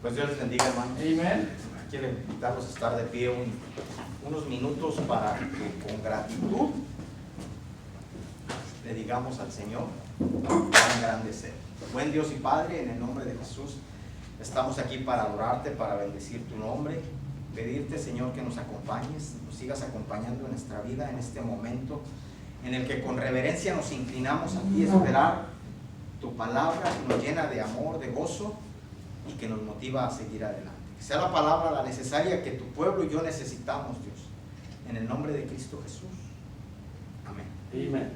Pues Dios les bendiga, hermanos. Amen. Quiero invitarlos a estar de pie unos minutos para que con gratitud le digamos al Señor cuán grande es Él. Buen Dios y Padre, en el nombre de Jesús, estamos aquí para adorarte, para bendecir tu nombre, pedirte, Señor, que nos acompañes, nos sigas acompañando en nuestra vida, en este momento en el que con reverencia nos inclinamos a ti a esperar tu palabra, que nos llena de amor, de gozo y que nos motiva a seguir adelante. Que sea la palabra la necesaria que tu pueblo y yo necesitamos, Dios. En el nombre de Cristo Jesús. Amén. Amen.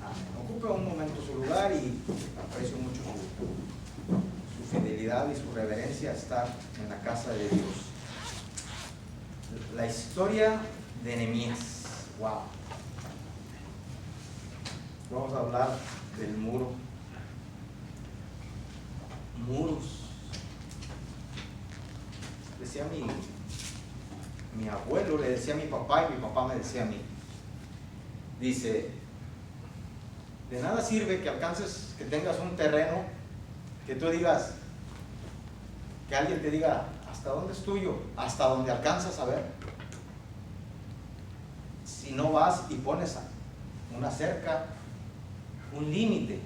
Amén. Ocupe un momento su lugar y aprecio mucho su fidelidad y su reverencia a estar en la casa de Dios. La historia de Nehemías. Wow. Vamos a hablar del muro. Muros. Decía mi abuelo, le decía a mi papá y mi papá me decía a mí. Dice, de nada sirve que alcances, que tengas un terreno, que tú digas, que alguien te diga, ¿hasta dónde es tuyo? Hasta donde alcanzas a ver. Si no vas y pones una cerca, un límite,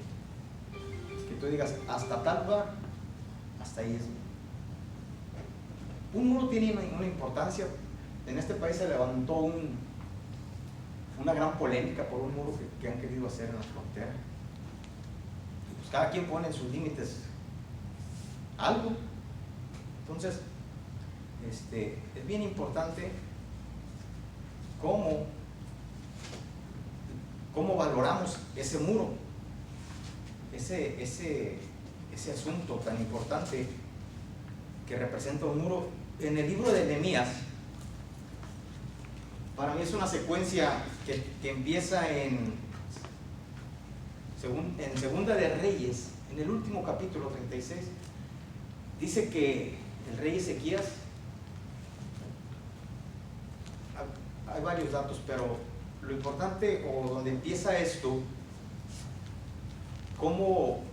que tú digas, hasta tal lugar, hasta ahí es. Un muro tiene una importancia. En este país se levantó una gran polémica por un muro que han querido hacer en la frontera. Y pues cada quien pone en sus límites algo. Entonces, es bien importante cómo valoramos ese muro, ese asunto tan importante que representa un muro. En el libro de Nehemías, para mí es una secuencia que empieza en Segunda de Reyes, en el último capítulo 36. Dice que el rey Ezequías, hay varios datos, pero lo importante, o donde empieza esto, cómo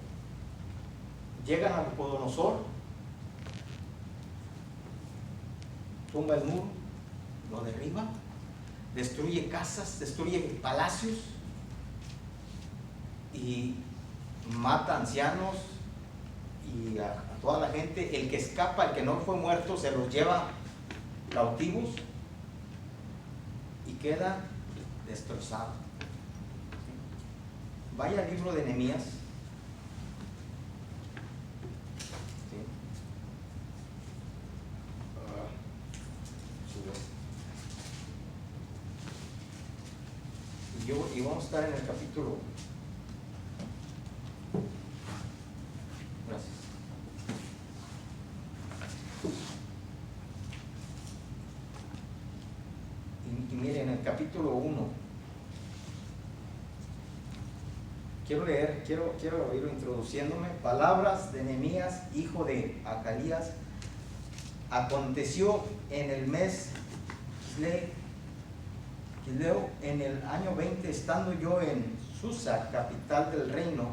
llega Nabucodonosor, tumba el muro, lo derriba, destruye casas, destruye palacios y mata ancianos y a toda la gente. El que escapa, el que no fue muerto, se los lleva cautivos y queda destrozado. Vaya al libro de Nehemías. Y vamos a estar en el capítulo. Gracias. Y miren, en el capítulo 1 quiero ir introduciéndome. Palabras de Nehemías, hijo de Acalías. Aconteció en el mes Quisleo, en el año 20, estando yo en Susa, capital del reino,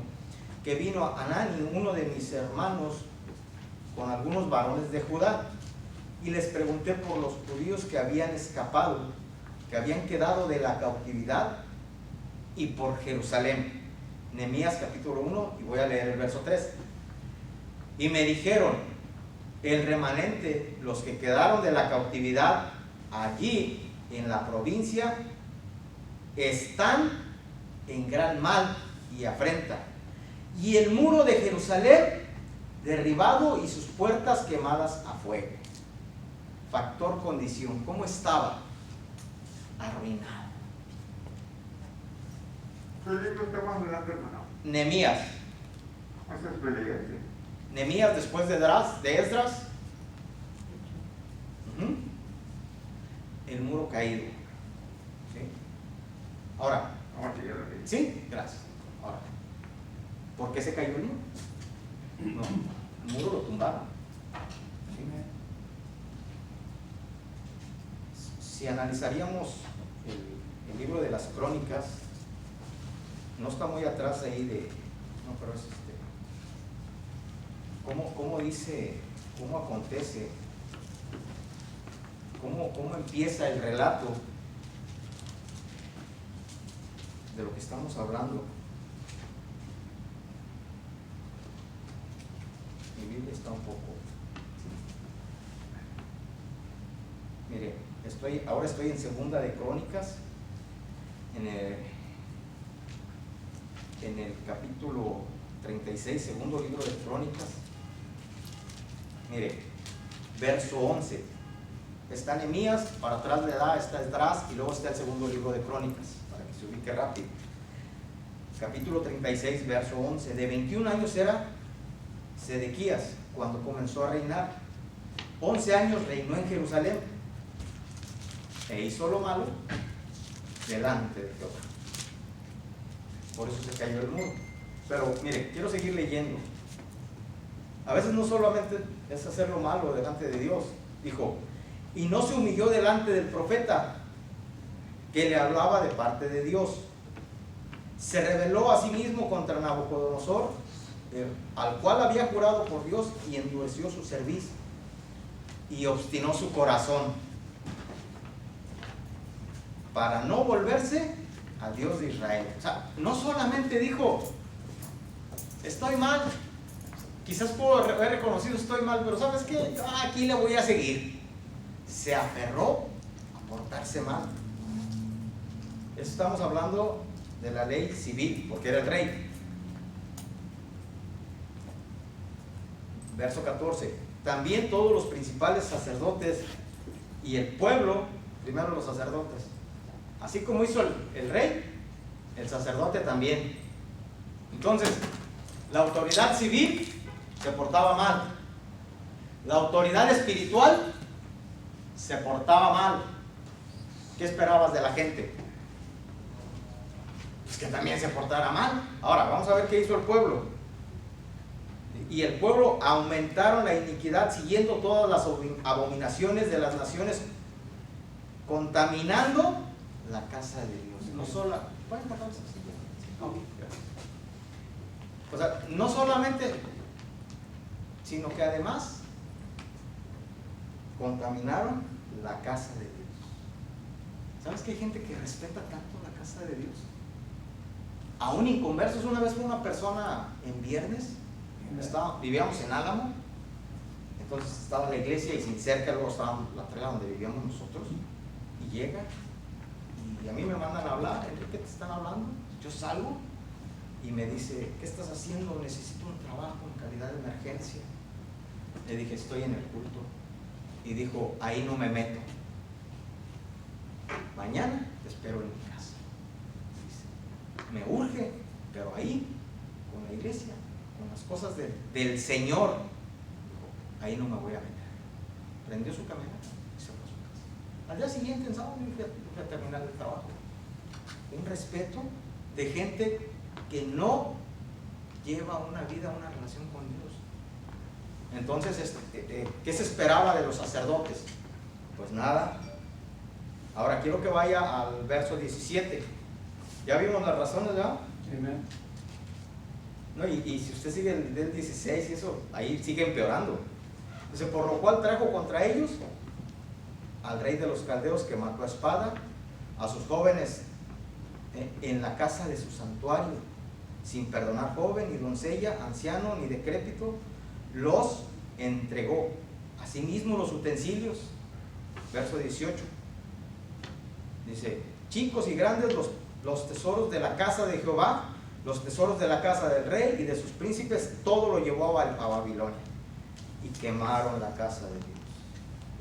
que vino Anani, uno de mis hermanos, con algunos varones de Judá, y les pregunté por los judíos que habían escapado, que habían quedado de la cautividad, y por Jerusalén. Nehemías capítulo 1, y voy a leer el verso 3. Y me dijeron, el remanente, los que quedaron de la cautividad allí en la provincia, están en gran mal y afrenta, y el muro de Jerusalén derribado y sus puertas quemadas a fuego. Factor condición, ¿cómo estaba? Arruinado. ¿Qué libro estamos hablando, hermano? Nehemías. Esa es Beleguete. Nehemías después de Esdras. El muro caído. ¿Sí? Ahora, ¿sí? Gracias. Ahora, ¿por qué se cayó el muro? No, el muro lo tumbaron. ¿Sí? Si analizaríamos el libro de las Crónicas, no está muy atrás ahí de, no, pero es ¿cómo dice cómo acontece, cómo empieza el relato de lo que estamos hablando. Mi Biblia está un poco... Mire, ahora estoy en Segunda de Crónicas, en el capítulo 36, segundo libro de Crónicas. Mire, verso 11. Está Nehemías, para atrás le da, está Esdras, y luego está el segundo libro de Crónicas, para que se ubique rápido. Capítulo 36, verso 11. De 21 años era Sedequías cuando comenzó a reinar. 11 años reinó en Jerusalén e hizo lo malo delante de Jehová. Por eso se cayó el muro. Pero mire, quiero seguir leyendo. A veces no solamente es hacer lo malo delante de Dios. Dijo, y no se humilló delante del profeta que le hablaba de parte de Dios. Se rebeló a sí mismo contra Nabucodonosor, al cual había jurado por Dios, y endureció su cerviz y obstinó su corazón para no volverse al Dios de Israel. O sea, no solamente dijo, estoy mal, quizás puedo haber reconocido estoy mal, pero ¿sabes qué? Yo aquí le voy a seguir. Se aferró a portarse mal. Estamos hablando de la ley civil, porque era el rey. Verso 14. También todos los principales sacerdotes y el pueblo, primero los sacerdotes, así como hizo el rey, el sacerdote también. Entonces, la autoridad civil se portaba mal, la autoridad espiritual se portaba mal. ¿Qué esperabas de la gente? Pues que también se portara mal. Ahora, vamos a ver qué hizo el pueblo. Y el pueblo aumentaron la iniquidad siguiendo todas las abominaciones de las naciones, contaminando la casa de Dios. No solo, o sea, no solamente, sino que además contaminaron la casa de Dios. ¿Sabes que hay gente que respeta tanto la casa de Dios? Aún inconversos. Una vez fue una persona en viernes, vivíamos en Álamo, entonces estaba la iglesia y sin cerca luego estaba la trela donde vivíamos nosotros, y llega y a mí me mandan a hablar. Enrique, ¿te están hablando? Yo salgo y me dice, ¿qué estás haciendo? Necesito un trabajo en calidad de emergencia. Le dije, estoy en el culto. Y dijo, ahí no me meto, mañana te espero en mi casa. Dice, me urge, pero ahí, con la iglesia, con las cosas del Señor, dijo, ahí no me voy a meter. Prendió su camioneta y se fue a su casa. Al día siguiente, en sábado, fui a terminar el trabajo. Un respeto de gente que no lleva una vida, una relación con Dios. Entonces, ¿qué se esperaba de los sacerdotes? Pues nada. Ahora quiero que vaya al verso 17. Ya vimos las razones, ¿verdad? Amén. No, y si usted sigue del 16 y eso, ahí sigue empeorando. Dice, por lo cual trajo contra ellos al rey de los caldeos, que mató a espada a sus jóvenes en la casa de su santuario, sin perdonar joven, ni doncella, anciano, ni decrépito. Los entregó. Asimismo los utensilios. Verso 18. Dice, chicos y grandes, los tesoros de la casa de Jehová, los tesoros de la casa del rey y de sus príncipes, todo lo llevó a Babilonia. Y quemaron la casa de Dios.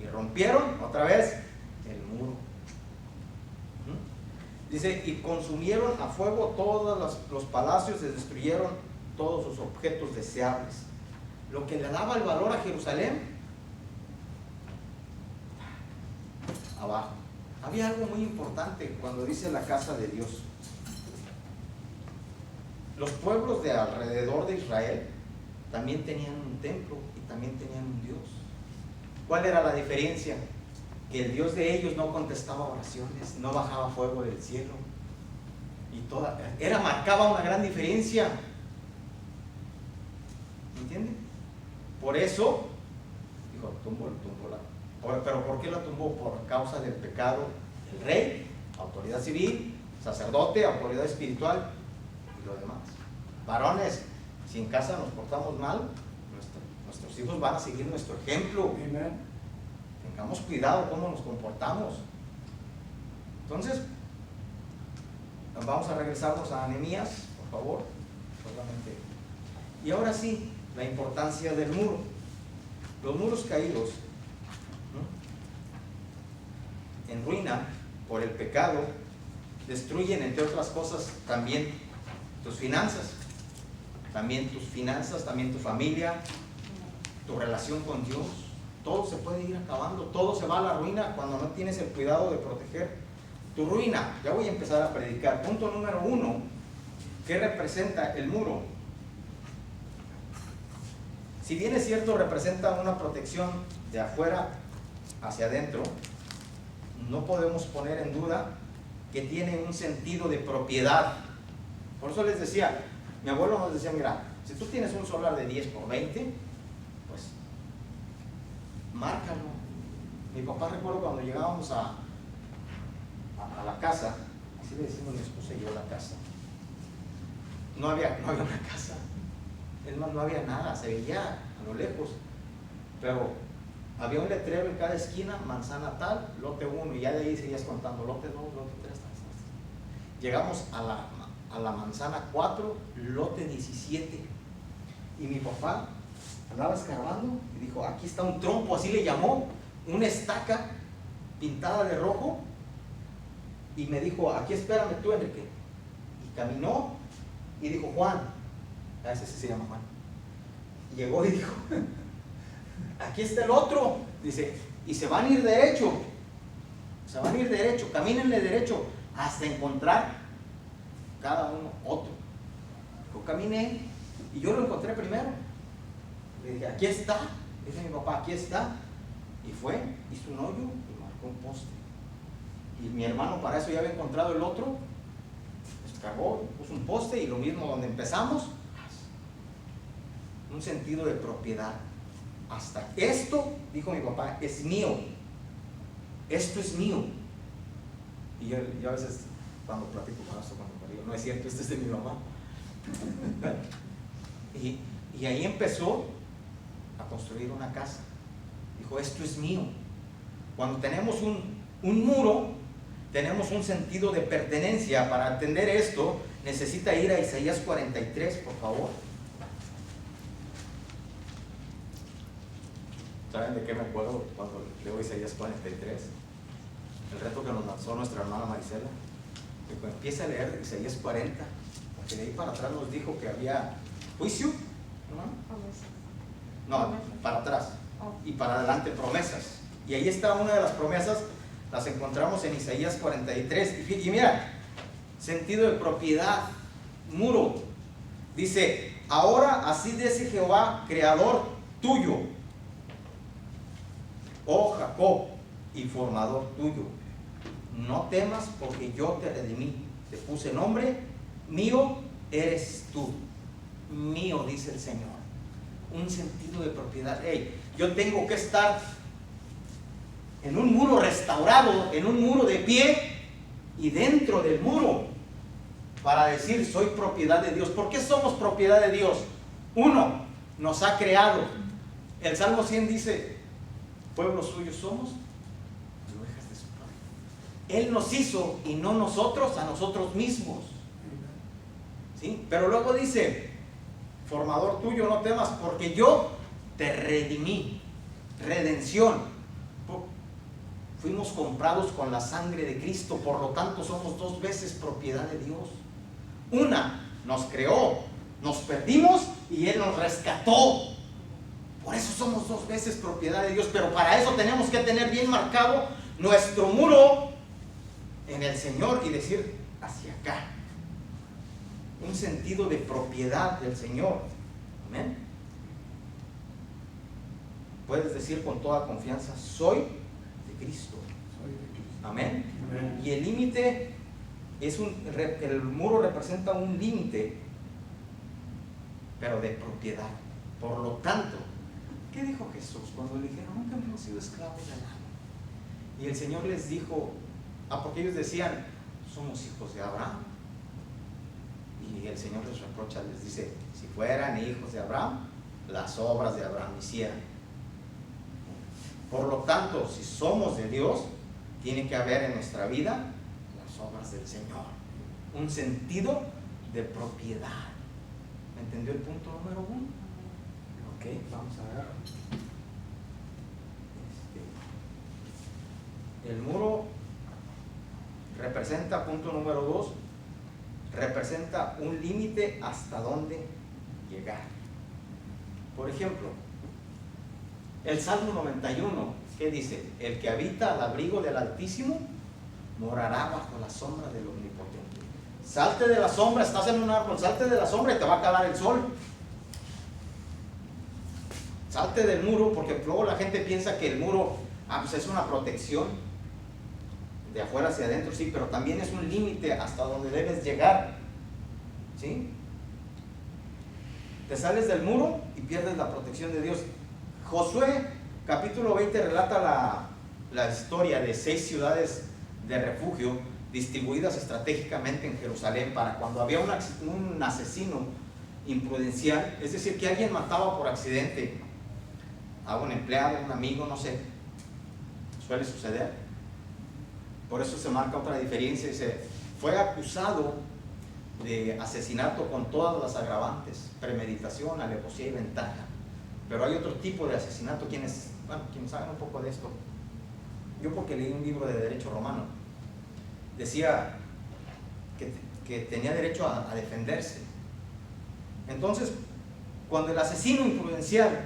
Y rompieron otra vez el muro. Dice, y consumieron a fuego todos los palacios, se destruyeron todos sus objetos deseables. Lo que le daba el valor a Jerusalén, abajo. Había algo muy importante cuando dice la casa de Dios. Los pueblos de alrededor de Israel también tenían un templo y también tenían un Dios. ¿Cuál era la diferencia? Que el Dios de ellos no contestaba oraciones, no bajaba fuego del cielo, y marcaba una gran diferencia. ¿Entienden? Por eso tumbó. ¿Pero por qué la tumbó? Por causa del pecado del rey, autoridad civil, sacerdote, autoridad espiritual y lo demás. Varones, si en casa nos portamos mal, nuestros hijos van a seguir nuestro ejemplo. Amen. Tengamos cuidado cómo nos comportamos. Entonces, vamos a regresarnos a Nehemías, por favor. Solamente. Y ahora sí, la importancia del muro. Los muros caídos, ¿no?, en ruina por el pecado, destruyen, entre otras cosas, también tus finanzas. También tu familia, tu relación con Dios. Todo se puede ir acabando, todo se va a la ruina cuando no tienes el cuidado de proteger tu ruina. Ya voy a empezar a predicar. Punto número 1. ¿Qué representa el muro? Si bien es cierto, representa una protección de afuera hacia adentro, no podemos poner en duda que tiene un sentido de propiedad. Por eso les decía, mi abuelo nos decía, mira, si tú tienes un solar de 10 por 20, pues márcalo. Mi papá, recuerdo cuando llegábamos a la casa, así le decimos mi esposa y yo, la casa, no había una casa, es más, no había nada, se veía a lo lejos, pero había un letrero en cada esquina, manzana tal, lote 1, y ya de ahí seguías contando, lote 2, lote 3, tal. Llegamos a la manzana 4, lote 17, y mi papá andaba escarbando y dijo, aquí está un trompo, así le llamó, una estaca pintada de rojo, y me dijo, aquí espérame tú, Enrique. Y caminó y dijo, Juan, a ese sí se llama Juan, llegó y dijo, aquí está el otro, dice, y se van a ir derecho, camínenle derecho hasta encontrar cada uno otro. Yo caminé y yo lo encontré primero. Le dije, aquí está, dice mi papá, aquí está. Y fue, hizo un hoyo y marcó un poste. Y mi hermano para eso ya había encontrado el otro, descargó, puso un poste, y lo mismo donde empezamos, un sentido de propiedad. Hasta esto, dijo mi papá, es mío. Esto es mío. Y yo a veces, cuando platico con esto, cuando digo, no es cierto, este es de mi mamá. Y ahí empezó a construir una casa. Dijo, esto es mío. Cuando tenemos un muro, tenemos un sentido de pertenencia. Para entender esto, necesita ir a Isaías 43, por favor. ¿Saben de qué me acuerdo cuando leo Isaías 43? El reto que nos lanzó nuestra hermana Marisela. Dijo, empieza a leer Isaías 40, porque de ahí para atrás nos dijo que había juicio, no, para atrás, y para adelante promesas. Y ahí está una de las promesas, las encontramos en Isaías 43. Y mira, sentido de propiedad, muro. Dice, ahora así dice Jehová, creador tuyo, oh Jacob, y formador tuyo, no temas porque yo te redimí, te puse nombre, mío eres tú, mío, dice el Señor. Un sentido de propiedad. Hey, yo tengo que estar en un muro restaurado, en un muro de pie y dentro del muro, para decir, soy propiedad de Dios. ¿Por qué somos propiedad de Dios? Uno, nos ha creado. El Salmo 100 dice, pueblo suyo somos, ovejas de su padre. Él nos hizo y no nosotros a nosotros mismos. ¿Sí? Pero luego dice, formador tuyo, no temas, porque yo te redimí. Redención. Fuimos comprados con la sangre de Cristo, por lo tanto somos dos veces propiedad de Dios. Una, nos creó, nos perdimos y Él nos rescató. Por eso somos dos veces propiedad de Dios, pero para eso tenemos que tener bien marcado nuestro muro en el Señor y decir, hacia acá. Un sentido de propiedad del Señor. Amén. Puedes decir con toda confianza, soy de Cristo. Amén. Amén. Y el límite es el muro representa un límite, pero de propiedad. Por lo tanto, ¿qué dijo Jesús cuando le dijeron, nunca me sido esclavos de nada. Y el Señor les dijo, porque ellos decían, somos hijos de Abraham. Y el Señor les reprocha, les dice, si fueran hijos de Abraham, las obras de Abraham hicieran. Por lo tanto, si somos de Dios, tiene que haber en nuestra vida las obras del Señor, un sentido de propiedad. ¿Me entendió el punto número 1? Ok, vamos a ver. El muro representa, punto número 2, representa un límite hasta dónde llegar. Por ejemplo, el Salmo 91, ¿qué dice? El que habita al abrigo del Altísimo morará bajo la sombra del Omnipotente. Salte de la sombra, estás en un árbol, salte de la sombra y te va a calar el sol. Salte del muro, porque luego la gente piensa que el muro pues es una protección de afuera hacia adentro, sí, pero también es un límite hasta donde debes llegar, ¿sí? Te sales del muro y pierdes la protección de Dios. Josué capítulo 20 relata la historia de 6 ciudades de refugio distribuidas estratégicamente en Jerusalén para cuando había un asesino imprudencial, es decir, que alguien mataba por accidente a un empleado, un amigo, no sé, suele suceder. Por eso se marca otra diferencia, dice, fue acusado de asesinato con todas las agravantes, premeditación, alevosía y ventaja. Pero hay otro tipo de asesinato, quienes saben un poco de esto. Yo porque leí un libro de derecho romano, decía que tenía derecho a defenderse. Entonces, cuando el asesino imprudencial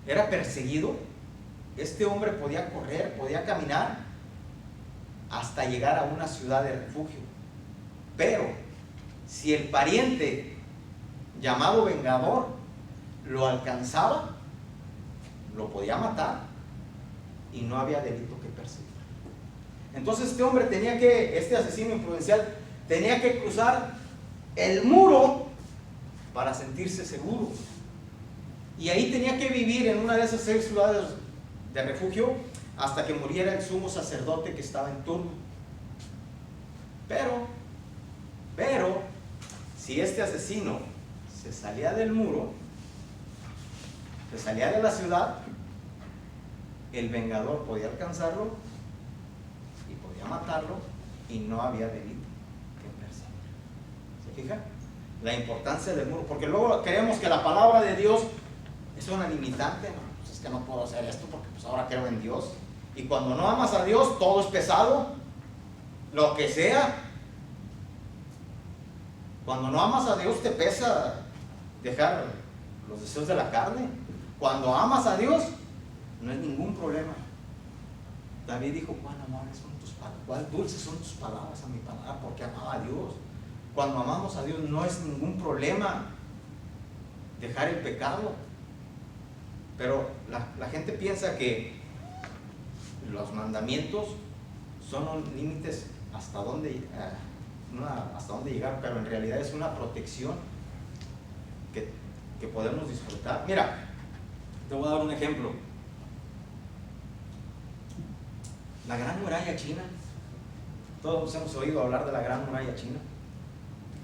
era perseguido, este hombre podía correr, podía caminar hasta llegar a una ciudad de refugio. Pero si el pariente llamado vengador lo alcanzaba, lo podía matar y no había delito que perseguir. Entonces este asesino imprudencial tenía que cruzar el muro para sentirse seguro. Y ahí tenía que vivir en una de esas 6 ciudades de refugio hasta que muriera el sumo sacerdote que estaba en turno. Pero si este asesino se salía del muro, se salía de la ciudad, el vengador podía alcanzarlo y podía matarlo y no había delito que perseguir. ¿Se fija? La importancia del muro, porque luego creemos que la palabra de Dios es una limitante. No, pues es que no puedo hacer esto porque pues ahora creo en Dios. Y cuando no amas a Dios, todo es pesado, lo que sea. Cuando no amas a Dios te pesa dejar los deseos de la carne. Cuando amas a Dios no es ningún problema. David dijo, cuán amables son tus palabras, cuán dulces son tus palabras a mi palabra, porque amaba a Dios. Cuando amamos a Dios no es ningún problema dejar el pecado. Pero la gente piensa que los mandamientos son límites hasta dónde llegar, pero en realidad es una protección que podemos disfrutar. Mira, te voy a dar un ejemplo. La Gran Muralla China, todos hemos oído hablar de la Gran Muralla China.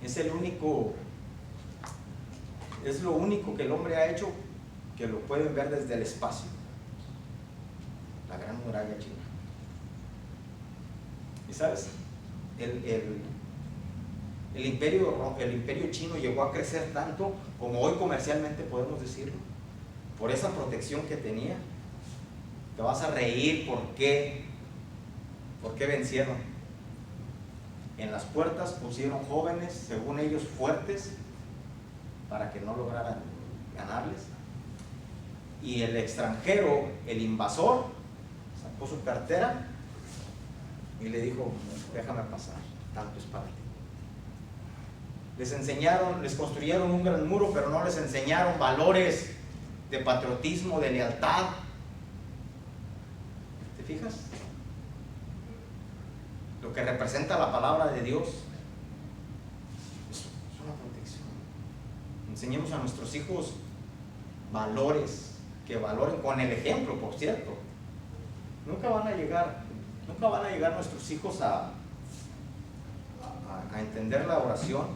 Es lo único que el hombre ha hecho que lo pueden ver desde el espacio. La Gran Muralla China. Y sabes, el imperio chino llegó a crecer tanto como hoy comercialmente podemos decirlo, por esa protección que tenía. Te vas a reír. ¿Por qué vencieron? En las puertas pusieron jóvenes, según ellos fuertes, para que no lograran ganarles. Y el extranjero, el invasor, sacó su cartera y le dijo, déjame pasar, tanto es para ti. Les construyeron un gran muro, pero no les enseñaron valores de patriotismo, de lealtad. ¿Te fijas? Lo que representa la palabra de Dios es una protección. Enseñemos a nuestros hijos valores, que valoren con el ejemplo, por cierto. Nunca van a llegar nuestros hijos a entender la oración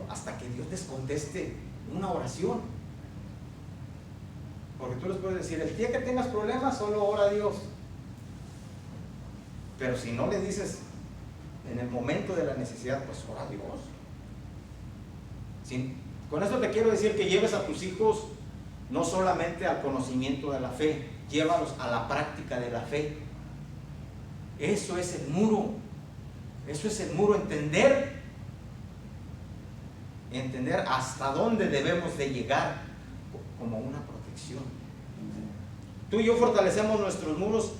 hasta que Dios les conteste una oración. Porque tú les puedes decir, el día que tengas problemas, solo ora a Dios. Pero si no le dices en el momento de la necesidad, pues ora a Dios. Con esto te quiero decir que lleves a tus hijos no solamente al conocimiento de la fe, llévalos a la práctica de la fe. Eso es el muro. Eso es el muro, entender hasta dónde debemos de llegar como una protección. Tú y yo fortalecemos nuestros muros.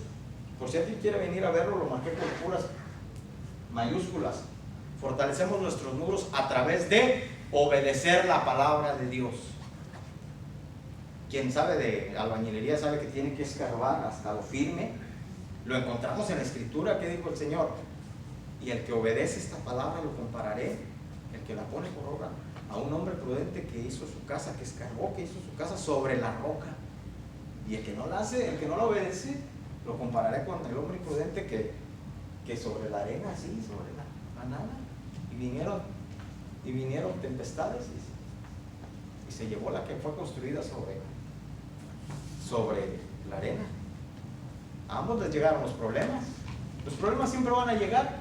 Por si alguien quiere venir a verlo, lo marqué con puras mayúsculas. Fortalecemos nuestros muros a través de obedecer la palabra de Dios. Quien sabe de albañilería sabe que tiene que escarbar hasta lo firme. Lo encontramos en la Escritura. ¿Qué dijo el Señor? Y el que obedece esta palabra lo compararé, el que la pone por obra, a un hombre prudente que hizo su casa, que escarbó, que hizo su casa sobre la roca. Y el que no la hace, el que no la obedece, lo compararé con el hombre imprudente que sobre la arena, así, sobre la nada. Y vinieron tempestades y se llevó la que fue construida sobre la arena. A ambos les llegaron los problemas. Los problemas siempre van a llegar,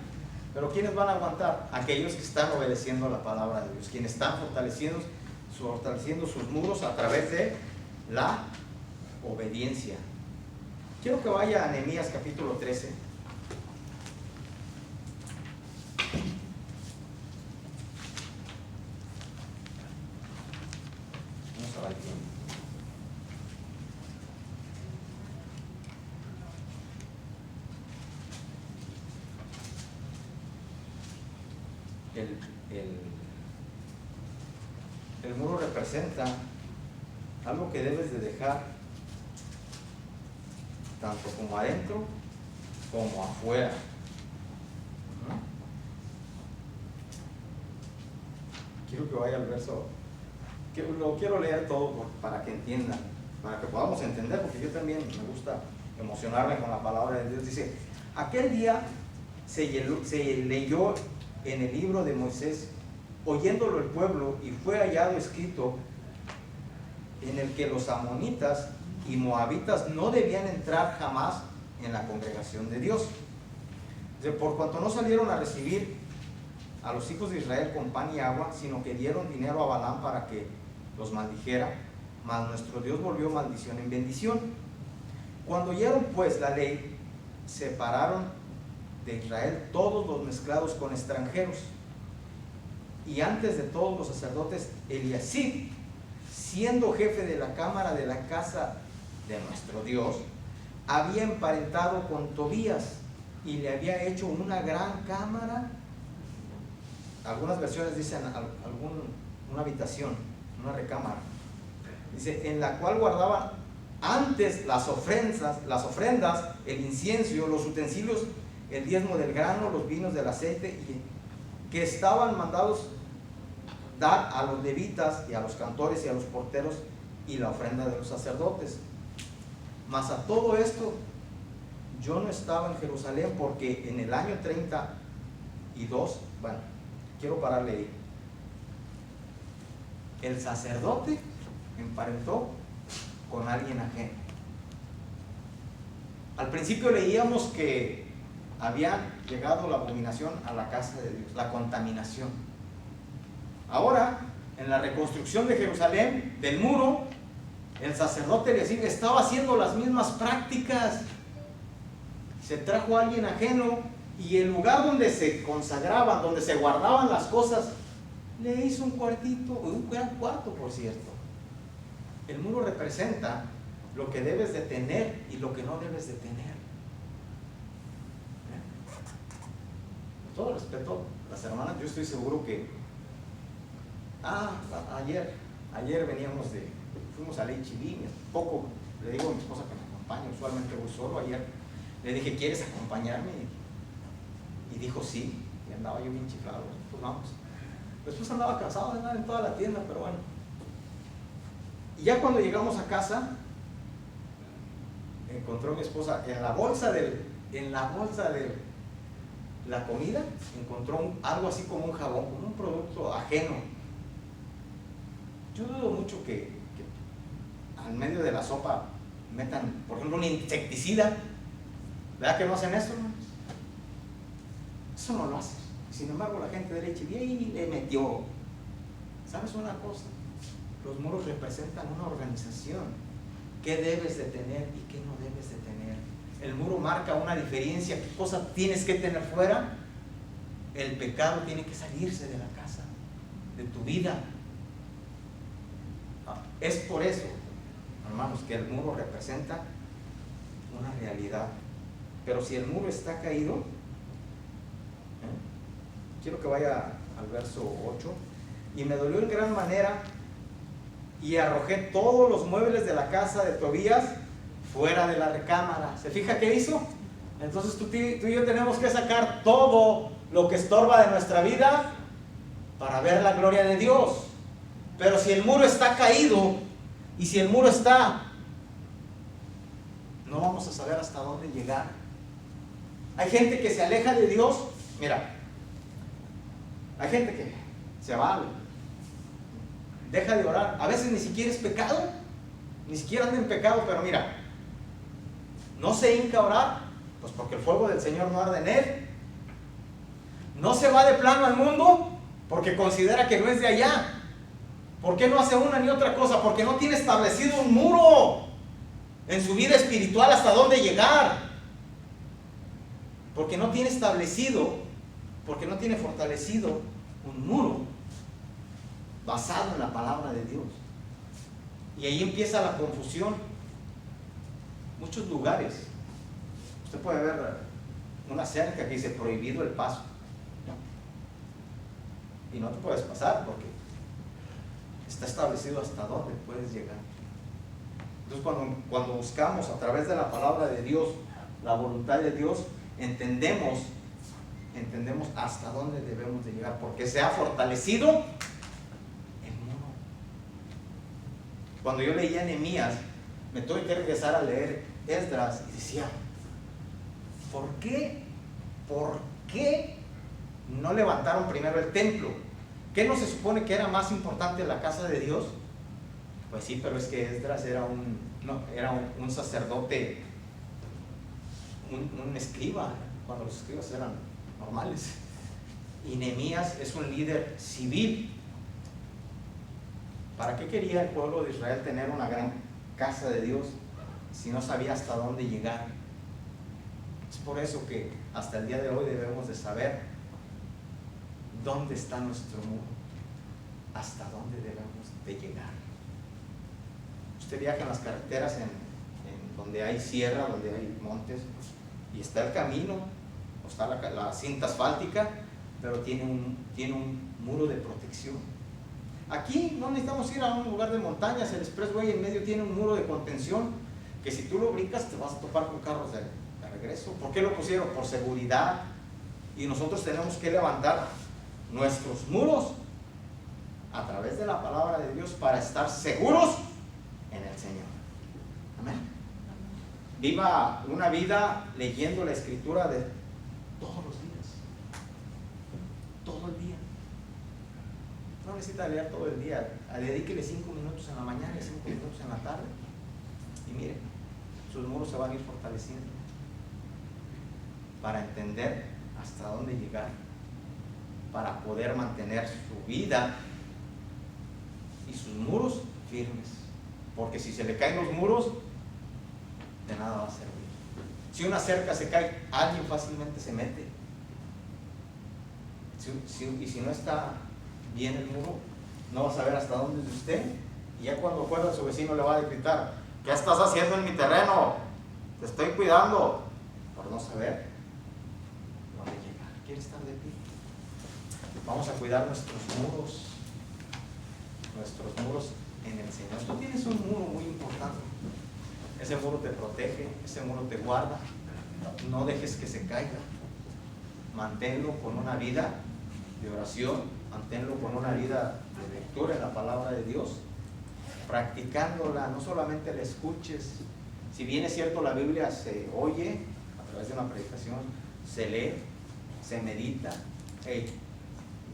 pero ¿quiénes van a aguantar? Aquellos que están obedeciendo la palabra de Dios, quienes están fortaleciendo sus muros a través de la obediencia. Quiero que vaya a Nehemías capítulo 13. Vamos a ver aquí. El muro representa algo que debes de dejar tanto como adentro como afuera. Quiero que vaya al verso, lo quiero leer todo para que entiendan, para que podamos entender, porque yo también me gusta emocionarme con la palabra de Dios. Dice, aquel día se leyó en el libro de Moisés, oyéndolo el pueblo, y fue hallado escrito en el que los amonitas y moabitas no debían entrar jamás en la congregación de Dios. Por cuanto no salieron a recibir a los hijos de Israel con pan y agua, sino que dieron dinero a Balaam para que los maldijera, mas nuestro Dios volvió maldición en bendición. Cuando oyeron pues la ley, separaron de Israel todos los mezclados con extranjeros. Y antes de todos los sacerdotes, Eliasib, siendo jefe de la cámara de la casa de nuestro Dios, había emparentado con Tobías y le había hecho una gran cámara. Algunas versiones dicen una habitación, una recámara. Dice, en la cual guardaban antes las ofrendas, el incienso, los utensilios, el diezmo del grano, los vinos del aceite, y que estaban mandados dar a los levitas y a los cantores y a los porteros, y la ofrenda de los sacerdotes. Mas a todo esto yo no estaba en Jerusalén, porque en el año 32, bueno, quiero pararle ahí. El sacerdote emparentó con alguien ajeno. Al principio leíamos que había llegado la abominación a la casa de Dios, la contaminación. Ahora, en la reconstrucción de Jerusalén, del muro, el sacerdote Eliasib estaba haciendo las mismas prácticas. Se trajo a alguien ajeno, y el lugar donde se consagraban, donde se guardaban las cosas, le hizo un cuartito, un gran cuarto, por cierto. El muro representa lo que debes de tener y lo que no debes de tener. Con todo respeto, las hermanas, yo estoy seguro que ayer fuimos al H&B, poco le digo a mi esposa que me acompañe, usualmente voy solo. Ayer le dije, ¿quieres acompañarme? Y dijo sí, y andaba yo bien chiflado. Pues vamos. Después andaba cansado de andar en toda la tienda, pero bueno, Y ya cuando llegamos a casa, encontró mi esposa en la bolsa de la comida, encontró algo así como un jabón, como un producto ajeno. Yo dudo mucho que al medio de la sopa metan, por ejemplo, un insecticida. ¿Verdad que no hacen eso, hermanos? Eso no lo hacen. Sin embargo, la gente del HIV le metió. ¿Sabes una cosa? Los muros representan una organización. ¿Qué debes de tener y qué no debes de tener? El muro marca una diferencia. ¿Qué cosa tienes que tener fuera? El pecado tiene que salirse de la casa, de tu vida. Es por eso, hermanos, que el muro representa una realidad. Pero si el muro está caído, quiero que vaya al verso 8. Y me dolió en gran manera y arrojé todos los muebles de la casa de Tobías fuera de la recámara. ¿Se fija qué hizo? Entonces tú y yo tenemos que sacar todo lo que estorba de nuestra vida para ver la gloria de Dios. Pero si el muro está caído y si el muro está, no vamos a saber hasta dónde llegar. Hay gente que se aleja de Dios. Mira, hay gente que se va, deja de orar. A veces ni siquiera es pecado, ni siquiera anda en pecado, pero mira, no se hinca a orar, pues porque el fuego del Señor no arde en él. No se va de plano al mundo porque considera que no es de allá. ¿Por qué no hace una ni otra cosa? Porque no tiene establecido un muro en su vida espiritual hasta dónde llegar. Porque no tiene establecido, porque no tiene fortalecido un muro basado en la palabra de Dios. Y ahí empieza la confusión. Muchos lugares, usted puede ver una cerca que dice prohibido el paso, y no te puedes pasar porque está establecido hasta dónde puedes llegar. Entonces cuando buscamos a través de la palabra de Dios la voluntad de Dios, entendemos hasta dónde debemos de llegar, porque se ha fortalecido el muro. Cuando yo leía Nehemías, me tuve que regresar a leer Esdras y decía, ¿por qué no levantaron primero el templo? ¿Qué no se supone que era más importante la casa de Dios? Pues sí, pero es que Esdras era un sacerdote, un escriba, cuando los escribas eran normales. Y Nehemías es un líder civil. ¿Para qué quería el pueblo de Israel tener una gran casa de Dios si no sabía hasta dónde llegar? Es por eso que hasta el día de hoy debemos de saber dónde está nuestro muro, hasta dónde debemos de llegar. Usted viaja en las carreteras en donde hay sierra, donde hay montes, y está el camino, o está la cinta asfáltica, pero tiene un muro de protección. Aquí no necesitamos ir a un lugar de montañas, el expressway en medio tiene un muro de contención, que si tú lo brincas te vas a topar con carros de regreso. ¿Por qué lo pusieron? Por seguridad. Y nosotros tenemos que levantar nuestros muros a través de la palabra de Dios para estar seguros en el Señor. Amén. Viva una vida leyendo la escritura de todos los días, todo el día. No necesita leer todo el día, dedíquele 5 minutos en la mañana y 5 minutos en la tarde, y mire, sus muros se van a ir fortaleciendo para entender hasta dónde llegar, para poder mantener su vida y sus muros firmes, porque si se le caen los muros, de nada va a servir. Si una cerca se cae, alguien fácilmente se mete, y si no está bien el muro, no va a saber hasta dónde es usted, y ya cuando acuerda su vecino le va a gritar, ¿qué estás haciendo en mi terreno? Te estoy cuidando, por no saber dónde llegar. ¿Quieres estar de pie? Vamos a cuidar nuestros muros en el Señor. Tú tienes un muro muy importante. Ese muro te protege, ese muro te guarda. No dejes que se caiga. Manténlo con una vida de oración, manténlo con una vida de lectura en la palabra de Dios, practicándola, no solamente la escuches. Si bien es cierto, la Biblia se oye a través de una predicación, se lee, se medita,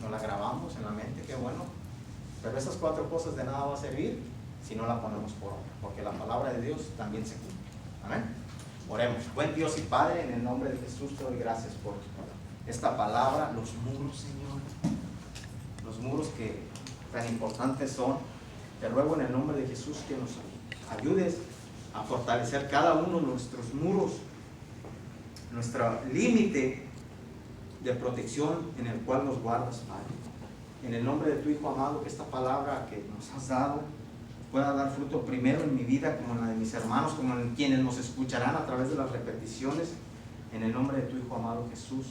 nos la grabamos en la mente, qué bueno, pero esas 4 cosas de nada va a servir si no la ponemos por obra, porque la palabra de Dios también se cumple. Amén. Oremos. Buen Dios y Padre, en el nombre de Jesús te doy gracias por esta palabra, los muros, Señor, los muros que tan importantes son. Te ruego en el nombre de Jesús que nos ayudes a fortalecer cada uno de nuestros muros, nuestro límite de protección en el cual nos guardas, Padre. En el nombre de tu Hijo amado, que esta palabra que nos has dado pueda dar fruto primero en mi vida, como en la de mis hermanos, como en quienes nos escucharán a través de las repeticiones. En el nombre de tu Hijo amado Jesús.